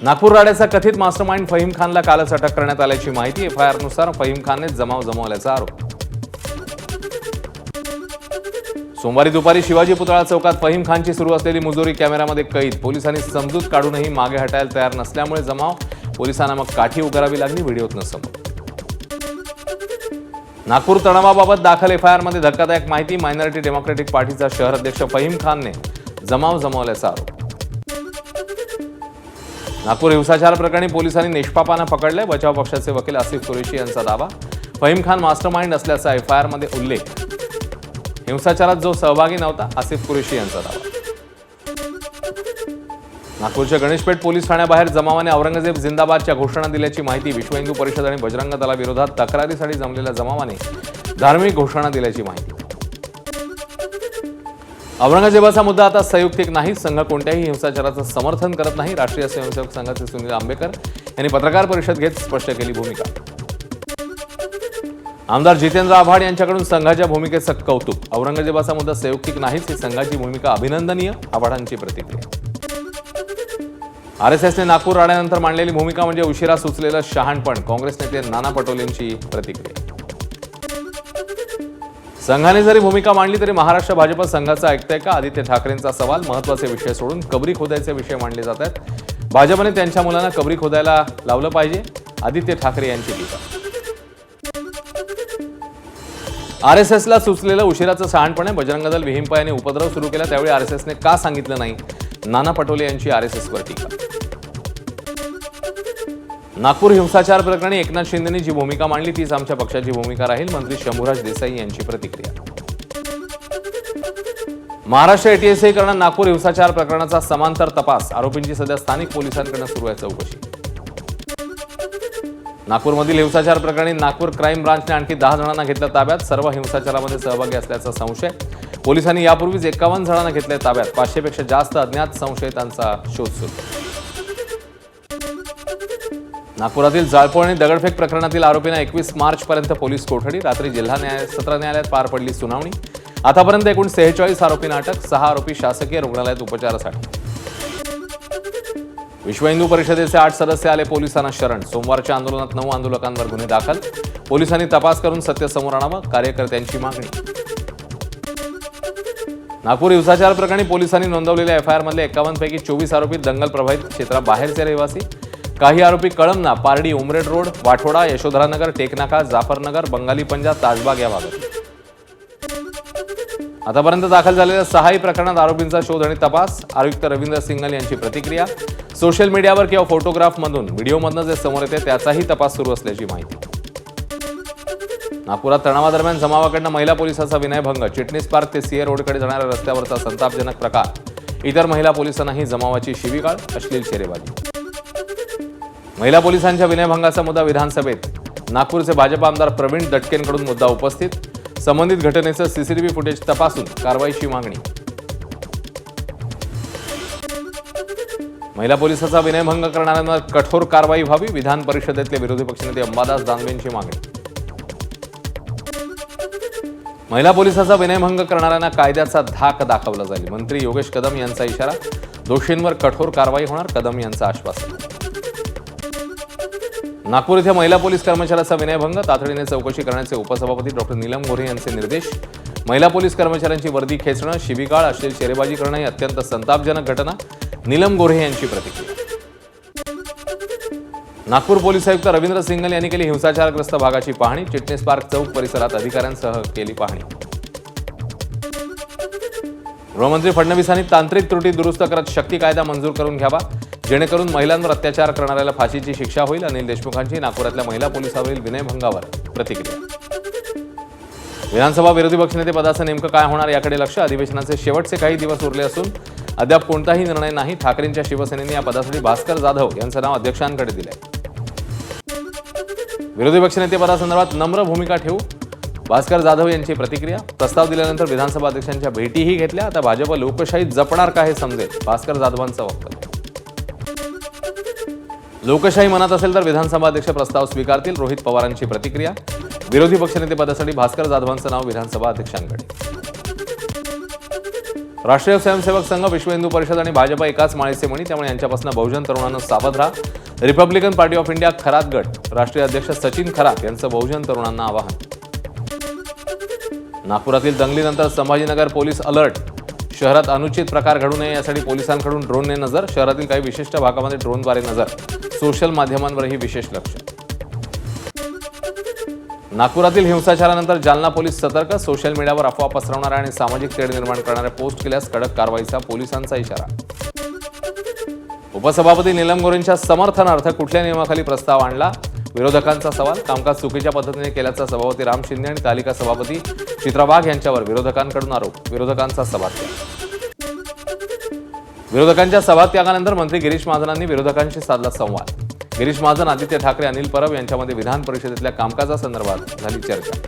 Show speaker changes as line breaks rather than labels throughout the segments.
नागपूर राड्याचा कथित मास्टरमाइंड फहीम खानला कालच अटक करण्यात आल्याची माहिती। एफआयआर नुसार फहीम खानने जमाव जमवल्याचा आरोप। सोमवारी दुपारी शिवाजी पुतळा चौकात फहीम खानची सुरू असलेली मुजोरी कॅमेऱ्यामध्ये कैद। पोलिसांनी समजूत काढूनही मागे हटायला तयार नसल्यामुळे जमाव पोलिसांना मग काठी उगारावी लागली। व्हिडिओत समोर नागपूर तणावाबाबत दाखल एफआयआरमध्ये धक्कादायक माहिती। मायनॉरिटी डेमोक्रेटिक पार्टीचा शहर अध्यक्ष फहीम खानने जमाव जमवल्याचा आरोप। नागपूर हिंसाचार प्रकरणी पोलिसांनी निष्पापानं पकडले। बचाव पक्षाचे वकील आसिफ कुरेशी यांचा दावा। फहीम खान मास्टरमाइंड असल्याचा एफआयआरमध्ये उल्लेख। हिंसाचारात जो सहभागी नव्हता आसिफ कुरेशी यांचा दावा। नागपूरच्या गणेशपेठ पोलीस ठाण्याबाहेर जमावाने औरंगजेब जिंदाबादच्या घोषणा दिल्याची माहिती। विश्व हिंदू परिषद आणि बजरंग दलाविरोधात तक्रारीसाठी जमलेल्या जमावाने धार्मिक घोषणा दिल्याची माहिती। औरंगजेबाचा मुद्दा आता संयुक्तिक नाही। संघ कोणत्याही हिंसाचाराचं समर्थन करत नाही। राष्ट्रीय स्वयंसेवक संघाचे सुनील आंबेकर यांनी पत्रकार परिषद घेत स्पष्ट केली भूमिका। आमदार जितेंद्र आव्हाड यांच्याकडून संघाच्या भूमिकेचं कौतुक। औरंगजेबाचा मुद्दा संयुक्तिक नाहीच ही संघाची भूमिका अभिनंदनीय। आव्हाडांची प्रतिक्रिया। आरएसएसने नागपूर राड्यानंतर मांडलेली भूमिका म्हणजे उशिरा सुचलेलं शहाणपण। काँग्रेस नेते नाना पटोलेंची प्रतिक्रिया। संघाने जरी भूमिका मांडली तरी महाराष्ट्र भाजप संघाचं ऐकतंय का? आदित्य ठाकरेंचा सवाल। महत्त्वाचे विषय सोडून कबरी खोदायचे विषय मांडले जात आहेत। भाजपने त्यांच्या मुलांना कबरी खोदायला लावलं पाहिजे। आदित्य ठाकरे यांची टीका। आरएसएसला सुचलेलं उशिराचं शहाणपण आहे। बजरंग दल विहिंप यांनी उपद्रव सुरू केला त्यावेळी आरएसएसने का सांगितलं नाही? नाना पटोले यांची आरएसएसवर टीका। नागपूर हिंसाचार प्रकरणी एकनाथ शिंदेंनी जी भूमिका मांडली तीच आमच्या पक्षाची भूमिका राहील। मंत्री शंभूराज देसाई यांची प्रतिक्रिया। महाराष्ट्र एटीएसआय करणार नागपूर हिंसाचार प्रकरणाचा समांतर तपास। आरोपींची सध्या स्थानिक पोलिसांकडून सुरू आहे चौकशी। नागपूरमधील हिंसाचार प्रकरणी नागपूर क्राईम ब्रांचने आणखी 10 जणांना घेतलं ताब्यात। सर्व हिंसाचारामध्ये सहभागी असल्याचा संशय। पोलिसांनी यापूर्वीच 51 जणांना घेतले ताब्यात। 500 पेक्षा जास्त अज्ञात संशयितांचा शोध सुरू। नागपुरातील जाळपोळ आणि दगडफेक प्रकरणातील आरोपींना 21 मार्चपर्यंत पोलीस कोठडी। रात्री जिल्हा सत्र न्यायालयात पार पडली सुनावणी। आतापर्यंत एकूण 46 आरोपींना अटक। 6 आरोपी शासकीय रुग्णालयात उपचारासाठी। विश्व हिंदू परिषदेचे 8 सदस्य आले पोलिसांना शरण। सोमवारच्या आंदोलनात 9 आंदोलकांवर गुन्हे दाखल। पोलिसांनी तपास करून सत्य समोर आणावं, कार्यकर्त्यांची मागणी। नागपूर हिंसाचार प्रकरणी पोलिसांनी नोंदवलेल्या एफआयआरमधले 51 पैकी 24 आरोपी दंगल प्रभावित क्षेत्राबाहेरचे रहिवासी। काही आरोपी कळमना, पारडी, उमरेड रोड, वाठोडा, यशोधरानगर, टेकनाका, जाफरनगर, बंगाली पंजा, ताजबाग या भागात। आतापर्यंत दाखल झालेल्या 6 प्रकरणात आरोपींचा शोध आणि तपास। आयुक्त रवींद्र सिंघल यांची प्रतिक्रिया। सोशल मीडियावर किंवा फोटोग्राफमधून, व्हिडिओमधून जे समोर येते त्याचाही तपास सुरू असल्याची माहिती। नागपुरात तणावादरम्यान जमावाकडून महिला पोलिसाचा विनयभंग। चिटणीस पार्क ते सीए रोडकडे जाणाऱ्या रस्त्यावरचा संतापजनक प्रकार। इतर महिला पोलिसांनाही जमावाची शिवीगाळ, अश्लील शेरेबाजी। महिला पोलिसांच्या विनयभंगाचा मुद्दा विधानसभेत। नागपूरचे भाजप आमदार प्रवीण दटकेंकडून मुद्दा उपस्थित। संबंधित घटनेचं सीसीटीव्ही फुटेज तपासून कारवाईची मागणी। महिला पोलिसाचा विनयभंग करणाऱ्यांवर कठोर कारवाई व्हावी। विधान परिषदेतले विरोधी पक्षनेते अंबादास दानवेंची मागणी। महिला पोलिसाचा विनयभंग करणाऱ्यांना कायद्याचा धाक दाखवला जाईल। मंत्री योगेश कदम यांचा इशारा। दोषींवर कठोर कारवाई होणार, कदम यांचं आश्वासन। नागपूर इथे महिला पोलीस कर्मचाऱ्याचा विनयभंग। तातडीने चौकशी करण्याचे उपसभापती डॉ. नीलम गोऱ्हे यांचे निर्देश। महिला पोलीस कर्मचाऱ्यांची वर्दी खेचणं, शिवीगाळ, अश्लील शेरेबाजी करणं ही अत्यंत संतापजनक घटना। नीलम गोऱ्हे यांची प्रतिक्रिया। नागपूर पोलीस आयुक्त रवींद्र सिंघल यांनी केली हिंसाचारग्रस्त भागाची पाहणी। चिटणीस पार्क चौक परिसरात अधिकाऱ्यांसह केली पाहणी। गृहमंत्री फडणवीसांनी तांत्रिक त्रुटी दुरुस्त करत शक्ती कायदा मंजूर करून घ्यावा, जेणेकरून महिलांवर अत्याचार करणाऱ्याला फाशीची शिक्षा होईल। अनिल देशमुखांची नागपुरातल्या महिला पोलिसांवरील विनयभंगावर प्रतिक्रिया। विधानसभा विरोधी पक्षनेते पदाचं नेमकं काय होणार याकडे लक्ष। अधिवेशनाचे शेवटचे काही दिवस उरले असून अद्याप कोणताही निर्णय नाही। ठाकरेंच्या शिवसेनेने या पदासाठी भास्कर जाधव यांचं नाव अध्यक्षांकडे दिलंय। विरोधी पक्षनेते पदासंदर्भात नम्र भूमिका ठेवू, भास्कर जाधव यांची प्रतिक्रिया। प्रस्ताव दिल्यानंतर विधानसभा अध्यक्षांच्या भेटीही घेतल्या। आता भाजप लोकशाही जपणार का हे समजेल, भास्कर जाधवांचं वक्तव्य। लोकशाही मनात असेल तर विधानसभा अध्यक्ष प्रस्ताव स्वीकारतील, रोहित पवारांची प्रतिक्रिया। विरोधी पक्षनेते पदासाठी भास्कर जाधवांचं नाव विधानसभा अध्यक्षांकडे। राष्ट्रीय स्वयंसेवक संघ, विश्व हिंदू परिषद आणि भाजप एकाच माळेचे मणी, त्यामुळे यांच्यापासून बहुजन तरुणांना सावध राहा. Republican party of India Kharat गट, राष्ट्रीय अध्यक्ष सचिन खरात यांचं बहुजन तरुणांना आवाहन. नागपुरातील दंगलीनंतर संभाजीनगर पोलीस अलर्ट. शहरात अनुचित प्रकार घडू नये यासाठी पोलिसांकडून ड्रोनने नजर. शहरातील काही विशिष्ट भागामध्ये ड्रोनद्वारे नजर. सोशल माध्यमांवरही विशेष लक्ष. नागपुरातील हिंसाचारानंतर जालना पोलीस सतर्क. सोशल मीडियावर अफवा पसरवणाऱ्या आणि सामाजिक तेढ निर्माण करणाऱ्या पोस्ट केल्यास कडक कारवाईचा पोलिसांचा इशारा. उपसभापती नीलम गोरेंच्या समर्थनार्थ कुठल्या नियमाखाली प्रस्ताव आणला? विरोधकांचा सवाल. कामकाज चुकीच्या पद्धतीने केल्याचा सभापती राम शिंदे आणि तालिका सभापती चित्रा वाघ यांच्यावर विरोधकांकडून आरोप. विरोधकांचा सभात्याग. विरोधकांच्या सभात्यागानंतर मंत्री गिरीश महाजनांनी विरोधकांशी साधला संवाद. गिरीश महाजन, आदित्य ठाकरे, अनिल परब यांच्यामध्ये विधान परिषदेतल्या कामकाजासंदर्भात झाली चर्चा.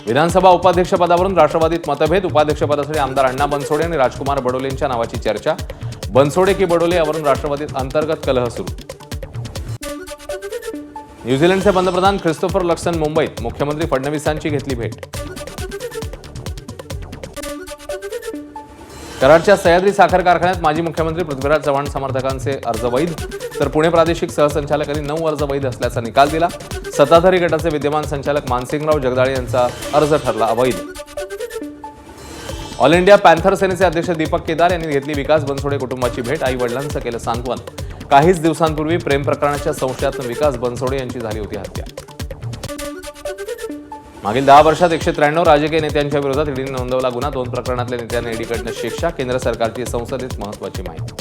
विधानसभा उपाध्यक्षपदावरून राष्ट्रवादीत मतभेद. उपाध्यक्षपदासाठी आमदार अण्णा बनसोडे आणि राजकुमार बडोलेंच्या नावाची चर्चा. बनसोडे की बडोले यावरून राष्ट्रवादीत अंतर्गत कलह सुरू. न्यूझीलंडचे पंतप्रधान ख्रिस्तोफर लक्सन मुंबईत. मुख्यमंत्री फडणवीसांची घेतली भेट. कराडच्या सह्याद्री साखर कारखान्यात माजी मुख्यमंत्री पृथ्वीराज चव्हाण समर्थकांचे अर्ज वैध, तर पुणे प्रादेशिक सहसंचालकांनी 9 अर्ज वैध असल्याचा निकाल दिला. सत्ताधारी गटाचे विद्यमान संचालक मानसिंगराव जगदाळे यांचा अर्ज ठरला अवैध. ऑल इंडिया पॅन्थर सेनेचे अध्यक्ष दीपक केदार यांनी घेतली विकास बनसोडे कुटुंबाची भेट. आई वडिलांचं केलं सांत्वन. काहीच दिवसांपूर्वी प्रेम प्रकरणाच्या संशयातून विकास बनसोडे यांची झाली होती हत्या. मागील 10 वर्षात 193 राजकीय नेत्यांच्या विरोधात ईडीने नोंदवला गुन्हा. 2 प्रकरणातल्या नेत्यांना ईडीकडनं शिक्षा. केंद्र सरकारची संसदेत महत्त्वाची माहिती.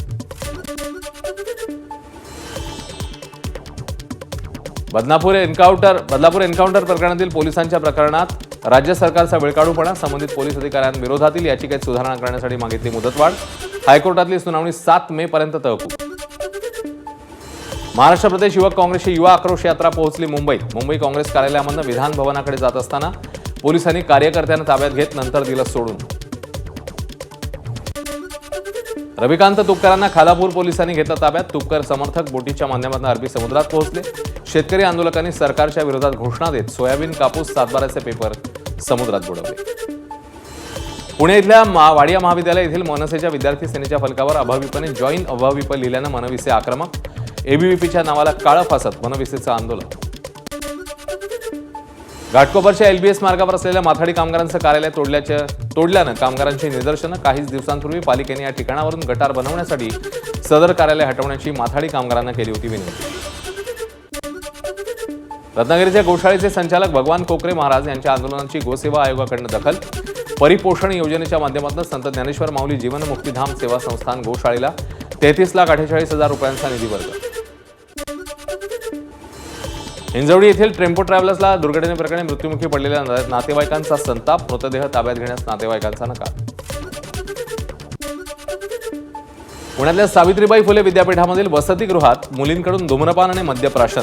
बदलापूर एन्काउंटर प्रकरणातील पोलिसांच्या प्रकरणात राज्य सरकारचा वेळकाढूपणा. संबंधित पोलीस अधिकाऱ्यांविरोधातील याचिकेत सुधारणा करण्यासाठी मागितली मुदतवाढ. हायकोर्टातली सुनावणी 7 मे पर्यंत तहकूब. महाराष्ट्र प्रदेश युवक काँग्रेसची युवा आक्रोश यात्रा पोहोचली मुंबईत. मुंबई काँग्रेस कार्यालयामधून विधान भवनाकडे जात असताना पोलिसांनी कार्यकर्त्यांना ताब्यात घेत नंतर दिलं सोडून. रविकांत तुपकरांना खालापूर पोलिसांनी घेतलं ताब्यात. तुपकर समर्थक बोटीच्या माध्यमातून अरबी समुद्रात पोहोचले. शेतकरी आंदोलकांनी सरकारच्या विरोधात घोषणा देत सोयाबीन, कापूस, सातबाराचे पेपर समुद्रात बुडवले. पुणे इथल्या वाडिया महाविद्यालय येथील मनसेच्या विद्यार्थी सेनेच्या फलकावर अभाविपने जॉईन अभाविप लिहिल्यानं मनविसे आक्रमक. एबीव्हीपीच्या नावाला काळं फासत मनविसेचं आंदोलन. घाटकोपरच्या एलबीएस मार्गावर असलेल्या माथाडी कामगारांचं कार्यालय तोडल्यानं कामगारांची निदर्शनं. काहीच दिवसांपूर्वी पालिकेने या ठिकाणावरून गटार बनवण्यासाठी सदर कार्यालय हटवण्याची माथाडी कामगारांना केली होती विनंती. रत्नागिरीच्या गोशाळेचे संचालक भगवान कोकरे महाराज यांच्या आंदोलनाची गोसेवा आयोगाकडून दखल. परिपोषण योजनेच्या माध्यमातून संत ज्ञानेश्वर माऊली जीवन मुक्तीधाम सेवा संस्थान गोशाळेला 33,48,000 रुपयांचा निधी वर्ग. हिंजवडी येथील टेम्पो ट्रॅव्हलर्सला दुर्घटनेप्रकरणी मृत्युमुखी पडलेल्या नातेवाईकांचा संताप. मृतदेह ताब्यात घेण्यास नातेवाईकांचा नकार. पुण्यातल्या सावित्रीबाई फुले विद्यापीठामधील वसतिगृहात मुलींकडून धूम्रपान आणि मद्यप्राशन.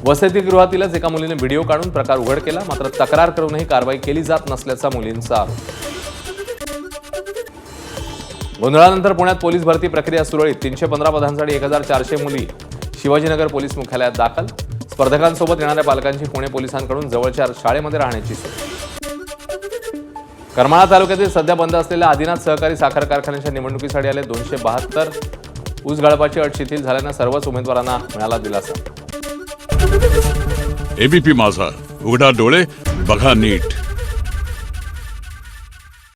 वसतिगृहातीलच एका मुलीने व्हिडिओ काढून प्रकार उघड केला. मात्र तक्रार करूनही कारवाई केली जात नसल्याचा मुलींचा आरोप. गोंधळानंतर पुण्यात पोलीस भरती प्रक्रिया सुरळीत. 315 पदांसाठी 1400 मुली शिवाजीनगर पोलीस मुख्यालयात दाखल. स्पर्धकांसोबत येणाऱ्या पालकांची पुणे पोलिसांकडून जवळच्या शाळेमध्ये राहण्याची सोय. करमाळा तालुक्यातील सध्या बंद असलेल्या आदिनाथ सहकारी साखर कारखान्याच्या निवडणुकीसाठी आले 272. ऊस गाळपाची अट शिथिल झाल्यानं सर्वच उमेदवारांना मिळाला दिलासा.
एबीपी माझा, उघडा डोळे बघा नीट.